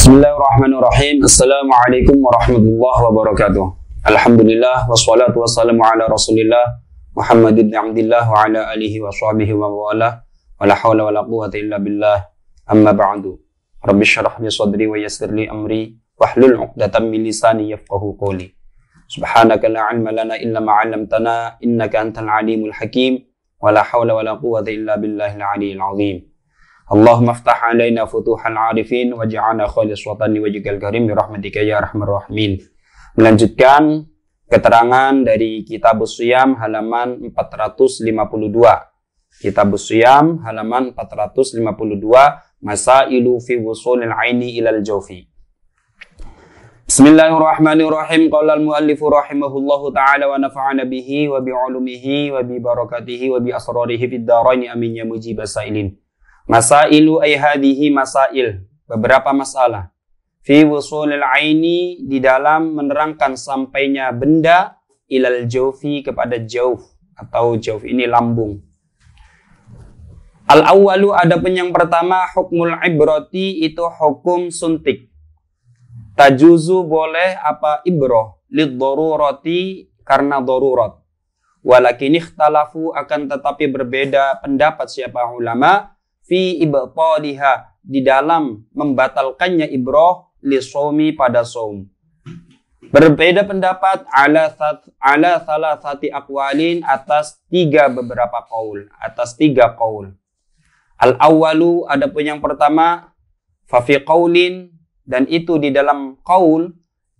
Bismillahirrahmanirrahim. Assalamualaikum warahmatullahi wabarakatuh. Alhamdulillah wassalatu wassalamu ala Rasulillah Muhammad ibn Abdillah wa ala alihi wa sahbihi wa wala wa la hawla wa la quwwata illa billah. Amma ba'du. Rabbi syrah li sadri wa yassir li amri wahlul 'uqdatam min lisani yafqahu qawli. Subhanaka la 'ilma lana illa ma 'allamtana innaka antal alimul hakim wa la hawla wa la quwwata illa billahil 'aliyyil 'azim. Allahumma aftah alaina futuhal arifin waj'alna khalisatan liwajhikal karim bi rahmatika ya arhamar rahimin. Melanjutkan keterangan dari Kitabus Shiyam halaman 452. Kitabus Shiyam halaman 452, Masailu fi wusulil aini ilal jawfi. Bismillahirrahmanirrahim. Qala al-muallifu rahimahullahu ta'ala wa nafa'ana bihi wa bi 'ulumihi wa bi barakatihi wa bi asrarihi fid dharain amin ya mujibas sa'ilin. Masailu ay hadhihi masail, beberapa masalah. Fi wusulil aini, di dalam menerangkan sampainya benda ilal jawfi, kepada jawf, atau jawf ini lambung. Al-awwalu, adapun yang pertama, hukmul ibrati, itu hukum suntik. Tajuzu, boleh apa ibroh, lid darurati, karena darurat. Walakin ikhtalafu, akan tetapi berbeda pendapat siapa ulama, fi ibtaliha, di dalam membatalkannya ibroh li shaumi, pada saum. Berbeda pendapat ala salasati aqwalin, atas beberapa qaul, atas tiga qaul. Al awwalu, adapun yang pertama, fa fi qaulin, dan itu di dalam qaul,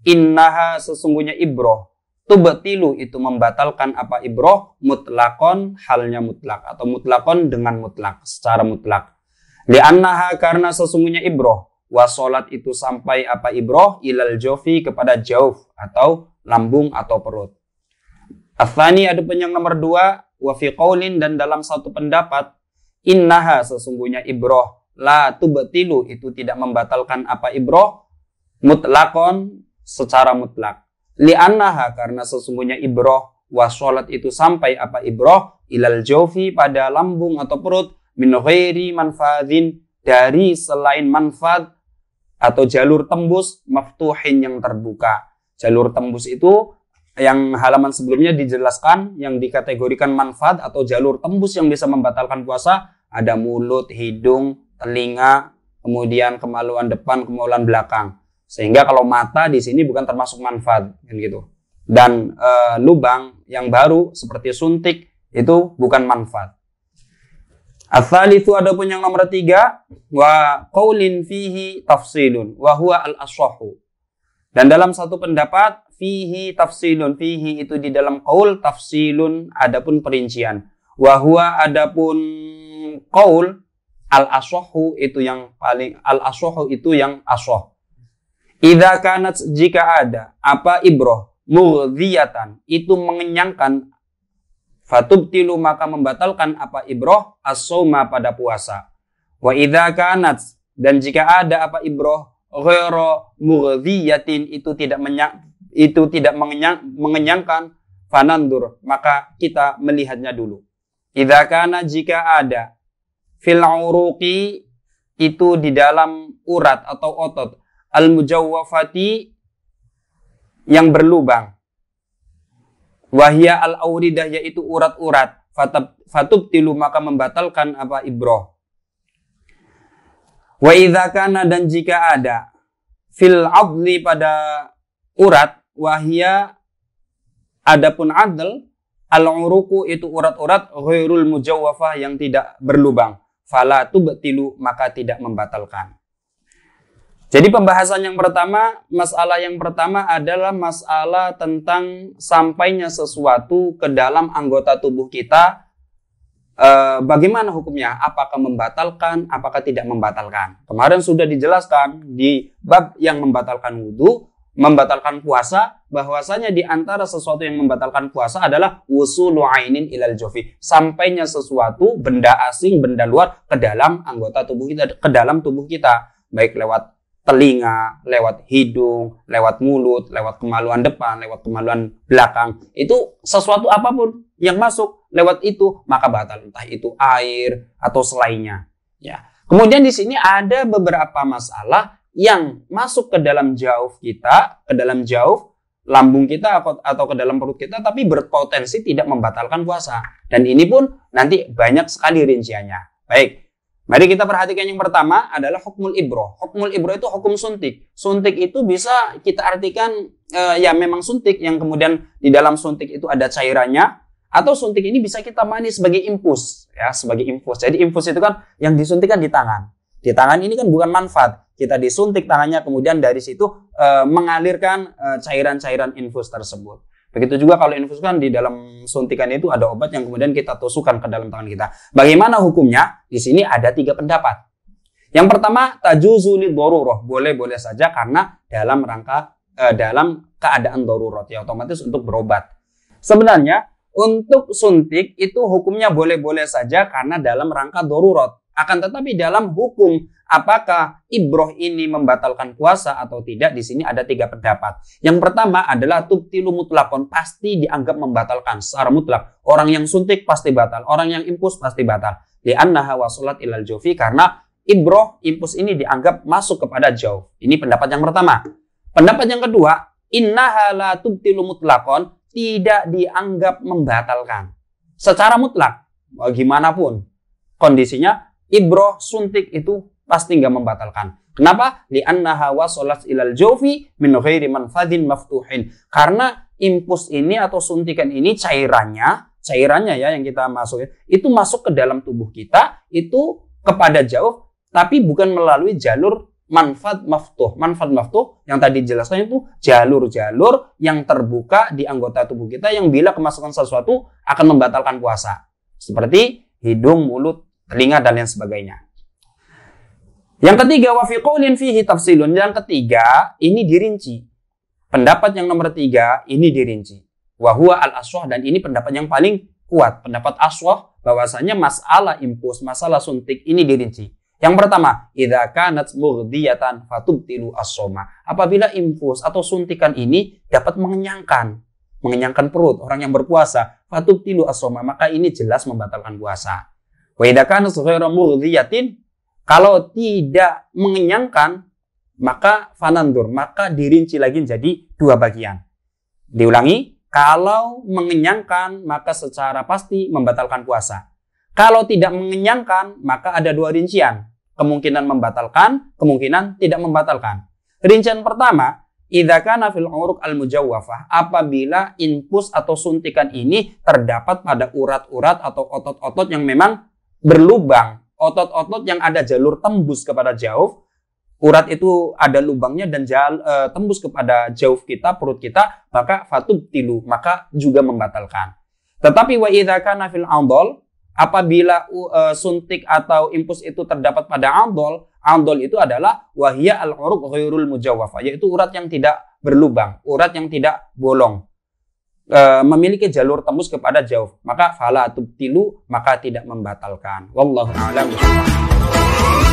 innaha, sesungguhnya ibroh, tubtilu, itu membatalkan apa ibroh, mutlakon, halnya mutlak, atau mutlakon dengan mutlak, secara mutlak. Li'annaha, karena sesungguhnya ibroh, wasolat, itu sampai apa ibroh, ilal jawfi, kepada jawf, atau lambung atau perut. Athani, adapun yang nomor dua, wa fi qaulin, dan dalam satu pendapat, innaha, sesungguhnya ibroh, la tubtilu, itu tidak membatalkan apa ibroh, mutlakon, secara mutlak. Li'annaha, karena sesungguhnya ibroh, wasolat, itu sampai apa ibroh, ilal jawfi, pada lambung atau perut, min ghairi manfadhin, dari selain manfaat atau jalur tembus, maftuhin, yang terbuka. Jalur tembus itu yang halaman sebelumnya dijelaskan, yang dikategorikan manfaat atau jalur tembus yang bisa membatalkan puasa, ada mulut, hidung, telinga, kemudian kemaluan depan, kemaluan belakang. Sehingga kalau mata di sini bukan termasuk manfaat, kan gitu. Dan lubang yang baru seperti suntik itu bukan manfaat. Ats-tsalitsu, adapun yang nomor tiga, wa qaulin fihi tafsilun wa huwa al-ashahhu. Dan dalam satu pendapat, fihi tafsilun, fihi itu di dalam qaul, tafsilun, adapun perincian. Wa huwa, adapun qaul, al-ashahhu, itu yang paling, al-ashahhu itu yang ashah. Idza kanat, jika ada apa ibroh, mughdhiyatan, itu mengenyangkan, fatubtilu, maka membatalkan apa ibroh, as-shauma, pada puasa. Wa idza kanat, dan jika ada apa ibroh, ghairu mughdhiyatin, itu tidak mengenyangkan, fanandur, maka kita melihatnya dulu. Idza kana, jika ada, fil uruqi, itu di dalam urat atau otot, al-mujawwafati, yang berlubang, wahya al-auridah, yaitu urat-urat, fatubtilu, maka membatalkan apa ibroh. Wa idza kana, dan jika ada, fil adli, pada urat, wahya, adapun adl, al-uruku, itu urat-urat, ghairul mujawwafah, yang tidak berlubang, fala tubtilu, maka tidak membatalkan. Jadi pembahasan yang pertama, masalah yang pertama adalah masalah tentang sampainya sesuatu ke dalam anggota tubuh kita. Bagaimana hukumnya? Apakah membatalkan, apakah tidak membatalkan? Kemarin sudah dijelaskan di bab yang membatalkan wudhu, membatalkan puasa, bahwasanya di antara sesuatu yang membatalkan puasa adalah wusulu ainin ilal jawfi, sampainya sesuatu, benda asing, benda luar, ke dalam anggota tubuh kita, ke dalam tubuh kita, baik lewat telinga, lewat hidung, lewat mulut, lewat kemaluan depan, lewat kemaluan belakang. Itu sesuatu apapun yang masuk lewat itu, maka batal, entah itu air atau selainnya. Ya. Kemudian di sini ada beberapa masalah yang masuk ke dalam jauf kita, ke dalam jauf lambung kita atau ke dalam perut kita, tapi berpotensi tidak membatalkan puasa. Dan ini pun nanti banyak sekali rinciannya. Baik, mari kita perhatikan yang pertama adalah hukmul ibroh. Hukmul ibroh itu hukum suntik. Suntik itu bisa kita artikan ya memang suntik yang kemudian di dalam suntik itu ada cairannya, atau suntik ini bisa kita mani sebagai infus, ya sebagai infus. Jadi infus itu kan yang disuntikan di tangan. Di tangan ini kan bukan manfaat. Kita disuntik tangannya, kemudian dari situ mengalirkan cairan-cairan infus tersebut. Begitu juga kalau infus kan di dalam suntikan itu ada obat yang kemudian kita tusukkan ke dalam tangan kita. Bagaimana hukumnya? Di sini ada 3 pendapat. Yang pertama, tajuzu lidzaruroh, boleh-boleh saja karena dalam rangka dalam keadaan darurat, ya otomatis untuk berobat. Sebenarnya untuk suntik itu hukumnya boleh-boleh saja karena dalam rangka darurat. Akan tetapi dalam hukum apakah ibroh ini membatalkan puasa atau tidak, di sini ada 3 pendapat. Yang pertama adalah tubtilu mutlakon, pasti dianggap membatalkan secara mutlak. Orang yang suntik pasti batal, orang yang infus pasti batal. Li'annaha wasolat ilal jaufi, karena ibroh, infus ini dianggap masuk kepada jauf. Ini pendapat yang pertama. Pendapat yang kedua, innaha la tubtilu mutlakon, tidak dianggap membatalkan secara mutlak. Bagaimanapun kondisinya, ibroh, suntik itu pasti nggak membatalkan. Kenapa? Li'annaha wasolat ilal jaufi min ghairi manfadhin maftuhin. Karena infus ini atau suntikan ini cairannya ya yang kita masukin, itu masuk ke dalam tubuh kita, itu kepada jauf, tapi bukan melalui jalur manfaat maftuh. Manfaat maftuh yang tadi dijelaskan itu jalur-jalur yang terbuka di anggota tubuh kita yang bila kemasukan sesuatu akan membatalkan puasa. Seperti hidung, mulut, telinga, dan lain sebagainya. Yang ketiga, wa fi qaulin fihi tafsilun. Yang ketiga, ini dirinci. Pendapat yang nomor 3 ini dirinci. Wa huwa al-aswah, dan ini pendapat yang paling kuat. Pendapat aswah bahwasanya masalah infus, masalah suntik ini dirinci. Yang pertama, idza kanat mughdiyatan fatubtilu as-shauma. Apabila infus atau suntikan ini dapat mengenyangkan perut orang yang berpuasa, fatubtilu as-shauma, maka ini jelas membatalkan puasa. Wa idza kanat ghairu mughdiyatin, kalau tidak mengenyangkan, maka fanandur, maka dirinci lagi menjadi 2 bagian. Diulangi, kalau mengenyangkan, maka secara pasti membatalkan puasa. Kalau tidak mengenyangkan, maka ada 2 rincian. Kemungkinan membatalkan, kemungkinan tidak membatalkan. Rincian pertama, idza kana fil uruq al-mujawwafah, apabila infus atau suntikan ini terdapat pada urat-urat atau otot-otot yang memang berlubang, otot-otot yang ada jalur tembus kepada jauf, urat itu ada lubangnya dan tembus kepada jauf kita, perut kita, maka fatubtilu, maka juga membatalkan. Tetapi wa idza kana fil adol, apabila suntik atau infus itu terdapat pada adol itu adalah wahya al-uruq ghairul mujawwafah, yaitu urat yang tidak berlubang, urat yang tidak bolong, memiliki jalur tembus kepada jauf, maka fala tubtilu, maka tidak membatalkan. Wallahu a'lam bishawab.